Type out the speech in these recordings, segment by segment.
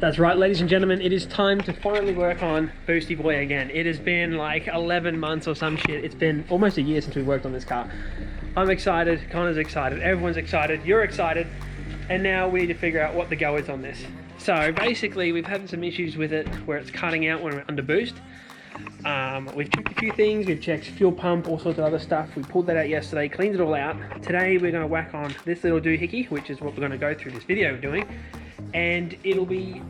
That's right, ladies and gentlemen, it is time to finally work on Boostie Boi again. It has been like 11 months or some shit. It's been almost a year since we worked on this car. I'm excited, Connor's excited, everyone's excited, you're excited, and now we need to figure out what the go is on this. So basically, we've had some issues with it where it's cutting out when we're under boost. We've checked a few things, we've checked fuel pump, all sorts of other stuff. We pulled that out yesterday, cleaned it all out. Today we're going to whack on this little doohickey, which is what we're going to go through this video doing. And it'll be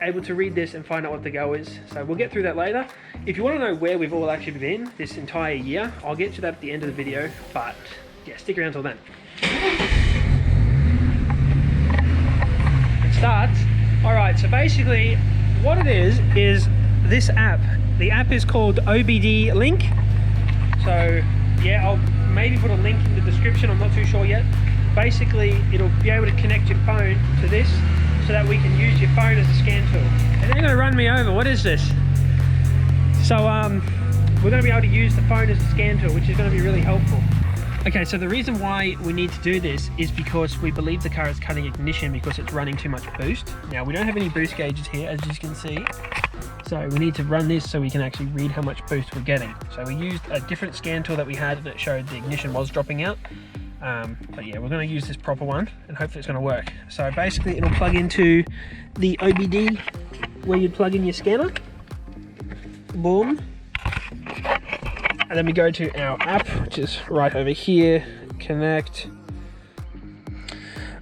able to read this and find out what the go is. So we'll get through that later. If you want to know where we've all actually been this entire year, I'll get to that at the end of the video, but yeah, stick around till then. It starts. Alright, so basically what it is this app. The app is called OBD Link. So yeah, I'll maybe put a link in the description, I'm not too sure yet. Basically, it'll be able to connect your phone to this so that we can use your phone as a scan tool. And they're gonna run me over, what is this? So we're gonna be able to use the phone as a scan tool, which is gonna be really helpful. Okay, so the reason why we need to do this is because we believe the car is cutting ignition because it's running too much boost. Now, we don't have any boost gauges here, as you can see. So we need to run this so we can actually read how much boost we're getting. So we used a different scan tool that we had and it showed the ignition was dropping out. But yeah, we're going to use this proper one and hopefully it's going to work. So basically it'll plug into the OBD where you plug in your scanner. Boom. And then we go to our app, which is right over here. Connect.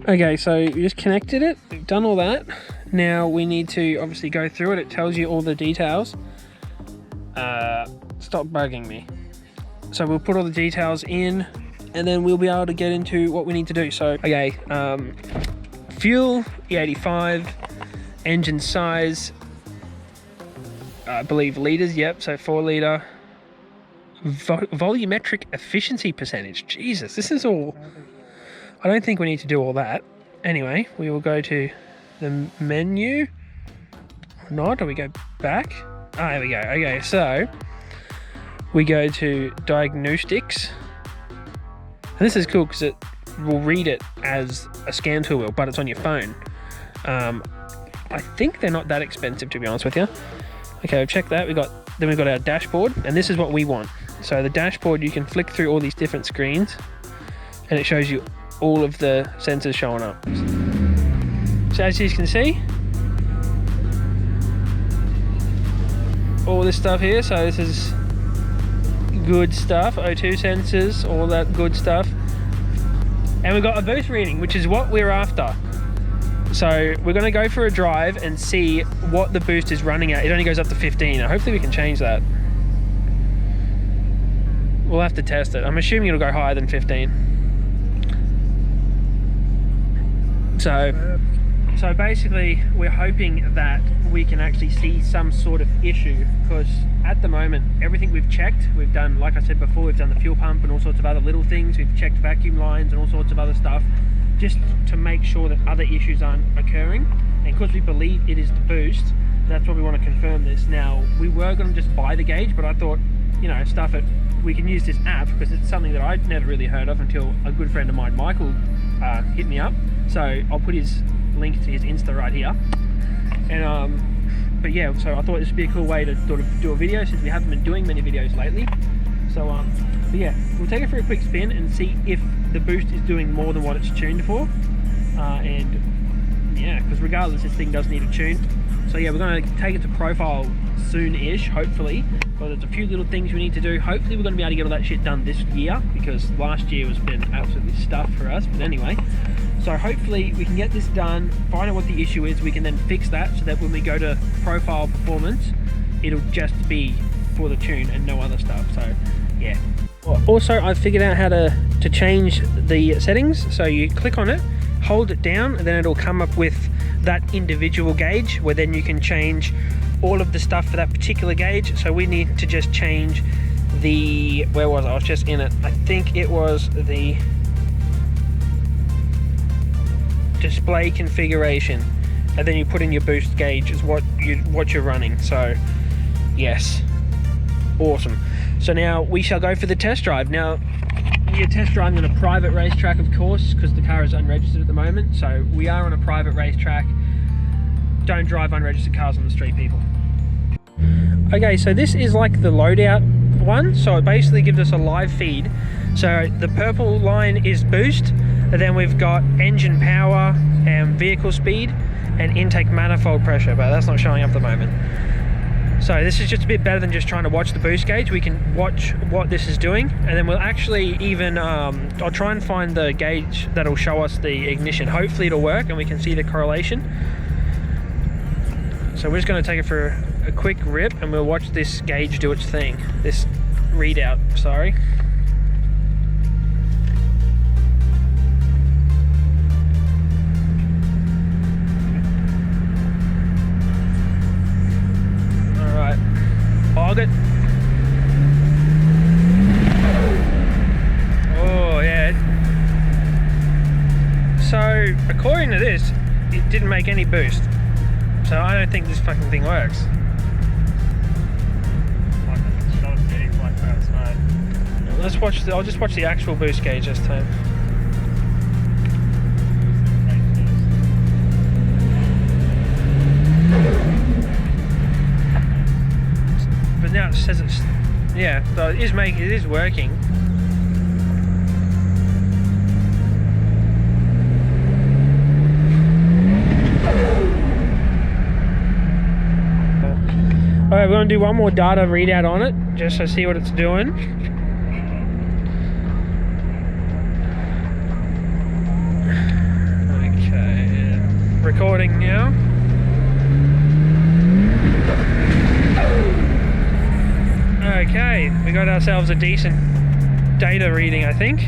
Okay, so we just connected it. We've done all that. Now we need to obviously go through it. It tells you all the details. Stop bugging me. So we'll put all the details in and then we'll be able to get into what we need to do. So, okay, fuel, E85, engine size, I believe liters, yep, so 4 litre. Volumetric efficiency percentage. Jesus, this is all... I don't think we need to do all that. Anyway, we will go to the menu. Or not, or we go back. Ah, there we go. Okay, so we go to diagnostics. And this is cool because it will read it as a scan tool will, but it's on your phone. I think they're not that expensive, to be honest with you. Okay, we've checked that. Then we've got our dashboard, and this is what we want. So the dashboard, you can flick through all these different screens, and it shows you all of the sensors showing up. So as you can see, all this stuff here, so this is good stuff, O2 sensors, all that good stuff. And we've got a boost reading, which is what we're after. So we're going to go for a drive and see what the boost is running at. It only goes up to 15. Hopefully we can change that. We'll have to test it. I'm assuming it'll go higher than 15. So basically we're hoping that we can actually see some sort of issue, because at the moment everything we've checked, we've done, like I said before, we've done the fuel pump and all sorts of other little things. We've checked vacuum lines and all sorts of other stuff just to make sure that other issues aren't occurring. And because we believe it is the boost, that's why we want to confirm this. Now, we were going to just buy the gauge, but I thought, you know, stuff it, we can use this app because it's something that I'd never really heard of until a good friend of mine, Michael, hit me up. So I'll put his link to his Insta right here. And but yeah, so I thought this would be a cool way to sort of do a video since we haven't been doing many videos lately. So but yeah, we'll take it for a quick spin and see if the boost is doing more than what it's tuned for. And yeah, because regardless, this thing does need a tune. So yeah, we're going to take it to profile soon-ish, hopefully. But there's a few little things we need to do. Hopefully we're going to be able to get all that shit done this year, because last year has been absolutely stuffed for us. But anyway, so hopefully we can get this done, find out what the issue is, we can then fix that so that when we go to profile performance, it'll just be for the tune and no other stuff. So yeah. Also, I've figured out how to change the settings. So you click on it, hold it down, and then it'll come up with that individual gauge where then you can change all of the stuff for that particular gauge. So we need to just change the, where was I was just in it, I think it was the display configuration, and then you put in your boost gauge is what you're running. So yes, awesome. So now we shall go for the test drive. Now we are test driving on a private racetrack, of course, because the car is unregistered at the moment. So we are on a private racetrack. don't drive unregistered cars on the street, people. Okay, so this is like the loadout one, so it basically gives us a live feed. So the purple line is boost, and then we've got engine power and vehicle speed and intake manifold pressure, but that's not showing up at the moment. So this is just a bit better than just trying to watch the boost gauge. We can watch what this is doing, and then we'll actually even I'll try and find the gauge that'll show us the ignition. Hopefully it'll work and we can see the correlation. So we're just going to take it for a quick rip and we'll watch this gauge do its thing. This readout, sorry. Alright, log it. Oh yeah. So according to this, it didn't make any boost. So I don't think this fucking thing works. Let's watch I'll just watch the actual boost gauge this time. But now it says it's, yeah, so it is working. Alright, we're going to do one more data readout on it, just to see what it's doing. Okay, recording now. Okay, we got ourselves a decent data reading, I think.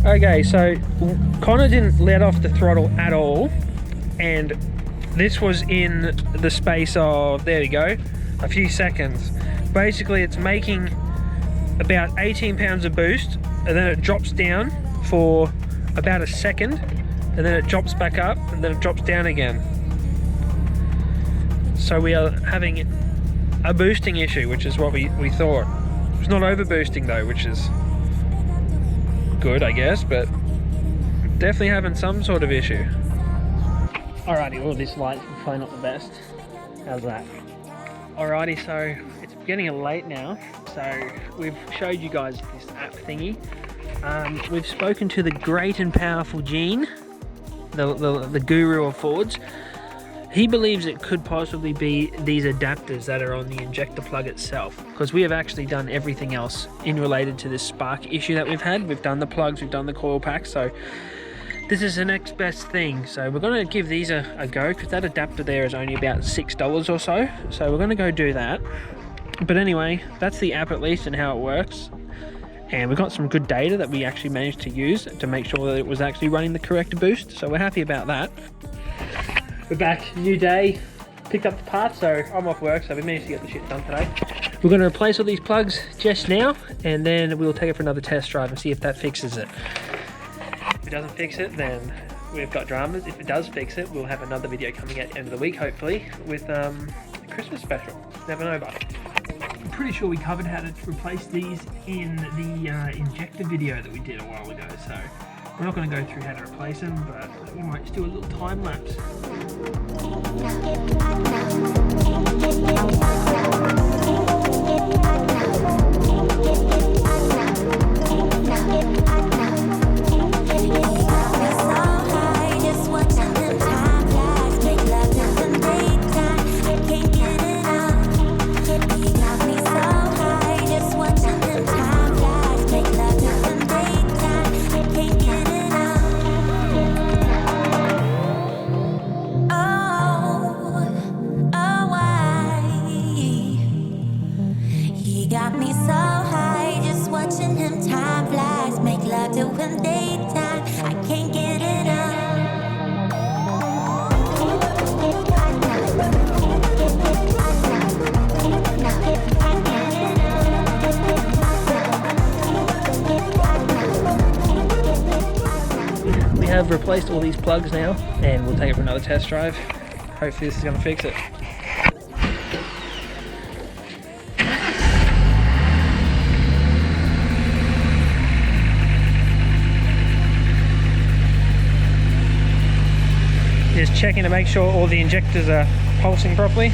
Okay, so Connor didn't let off the throttle at all, and this was in the space of, there we go, a few seconds. Basically it's making about 18 pounds of boost, and then it drops down for about a second, and then it drops back up, and then it drops down again. So we are having a boosting issue, which is what we thought. It's not over boosting though, which is good, I guess, but definitely having some sort of issue. Alrighty, well, this light's probably not the best. How's that? Alrighty, so it's getting late now, so we've showed you guys this app thingy. We've spoken to the great and powerful Gene, the guru of Fords. He believes it could possibly be these adapters that are on the injector plug itself, because we have actually done everything else in related to this spark issue that we've had. We've done the plugs, we've done the coil packs, so this is the next best thing. So we're going to give these a go, because that adapter there is only about $6 or so. So we're going to go do that. But anyway, that's the app at least and how it works. And we've got some good data that we actually managed to use to make sure that it was actually running the correct boost. So we're happy about that. We're back, new day. Picked up the parts, so I'm off work, so we managed to get the shit done today. We're going to replace all these plugs just now, and then we'll take it for another test drive and see if that fixes it. If it doesn't fix it, then we've got dramas. If it does fix it, we'll have another video coming at the end of the week, hopefully, with a Christmas special. Never know, but I'm pretty sure we covered how to replace these in the injector video that we did a while ago, so we're not going to go through how to replace them, but we might just do a little time lapse. Have replaced all these plugs now, and we'll take it for another test drive. Hopefully this is going to fix it. just checking to make sure all the injectors are pulsing properly.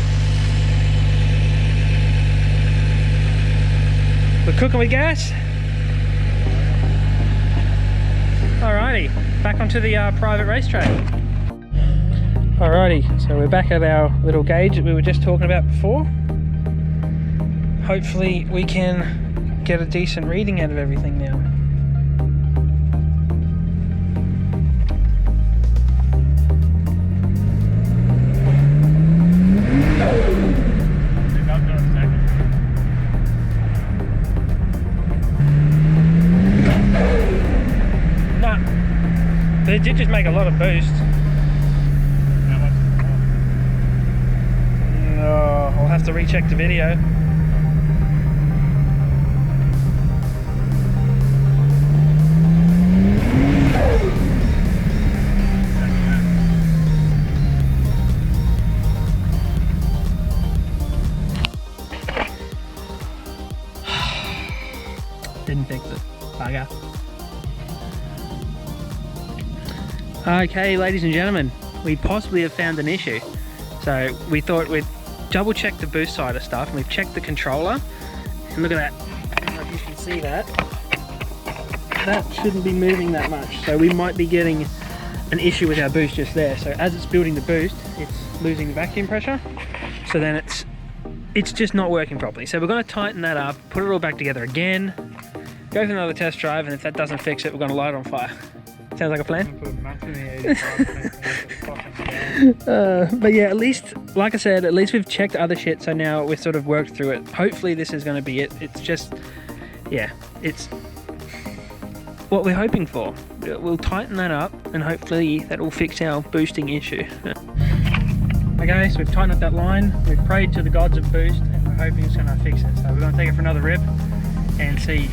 We're cooking with gas. Alrighty, back onto the private racetrack. Alrighty, so we're back at our little gauge that we were just talking about before. Hopefully we can get a decent reading out of everything now. But it did just make a lot of boost. Oh, I'll have to recheck the video. Didn't fix it. Bugger. Okay, ladies and gentlemen, we possibly have found an issue. So we thought we'd double check the boost side of stuff, and we've checked the controller. And look at that. I don't know if you can see that. That shouldn't be moving that much. So we might be getting an issue with our boost just there. So as it's building the boost, it's losing the vacuum pressure. So then it's just not working properly. So we're going to tighten that up, put it all back together again, go for another test drive, and if that doesn't fix it, we're going to light it on fire. Sounds like a plan? But yeah, at least, like I said, at least we've checked other shit, so now we've sort of worked through it. Hopefully this is going to be it. It's just, yeah, it's what we're hoping for. We'll tighten that up, and hopefully that will fix our boosting issue. Okay, so we've tightened up that line, we've prayed to the gods of boost, and we're hoping it's going to fix it. So we're going to take it for another rip and see.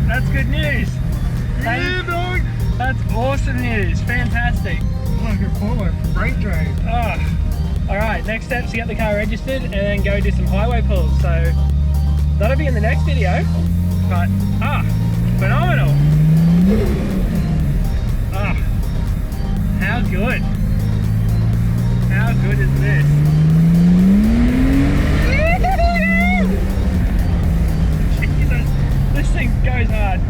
That's good news. Yeah, dog. That's awesome news. Fantastic. Like a forward freight train. Oh. Alright, next step's to get the car registered and then go do some highway pulls. So that'll be in the next video. But phenomenal. How good. How good is this? This thing goes hard.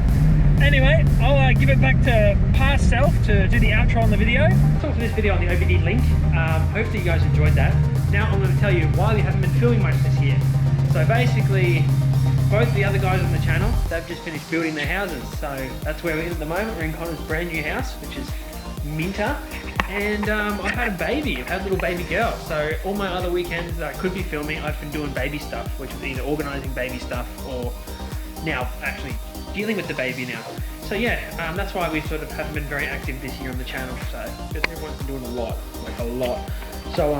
Anyway, I'll give it back to past self to do the outro on the video. That's all for this video on the OBD link. Hopefully you guys enjoyed that. Now I'm going to tell you why we haven't been filming much this year. So basically, both the other guys on the channel, they've just finished building their houses. So that's where we're in at the moment. We're in Connor's brand new house, which is Minter. And I've had a baby. I've had a little baby girl. So all my other weekends that I could be filming, I've been doing baby stuff, which is either organising baby stuff or now actually dealing with the baby now. So yeah, that's why we sort of haven't been very active this year on the channel. So because everyone's been doing a lot, like a lot. So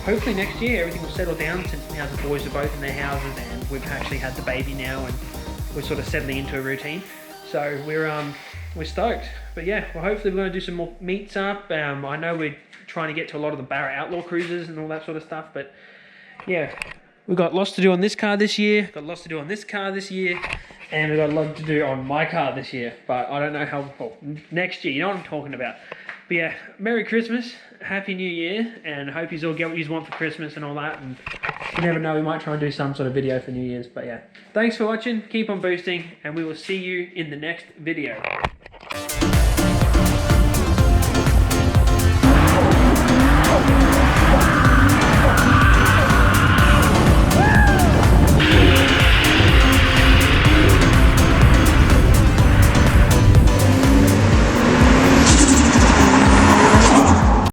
hopefully next year everything will settle down, since now the boys are both in their houses and we've actually had the baby now and we're sort of settling into a routine. So we're stoked. But yeah, well, hopefully we're going to do some more meets up. I know we're trying to get to a lot of the Barra Outlaw cruises and all that sort of stuff, but yeah. We've got lots to do on this car this year, got lots to do on this car this year, and we've got a lot to do on my car this year, but I don't know how, well, next year, you know what I'm talking about. But yeah, Merry Christmas, Happy New Year, and hope you all get what you want for Christmas and all that, and you never know, we might try and do some sort of video for New Year's, but yeah. Thanks for watching, keep on boosting, and we will see you in the next video. Oh.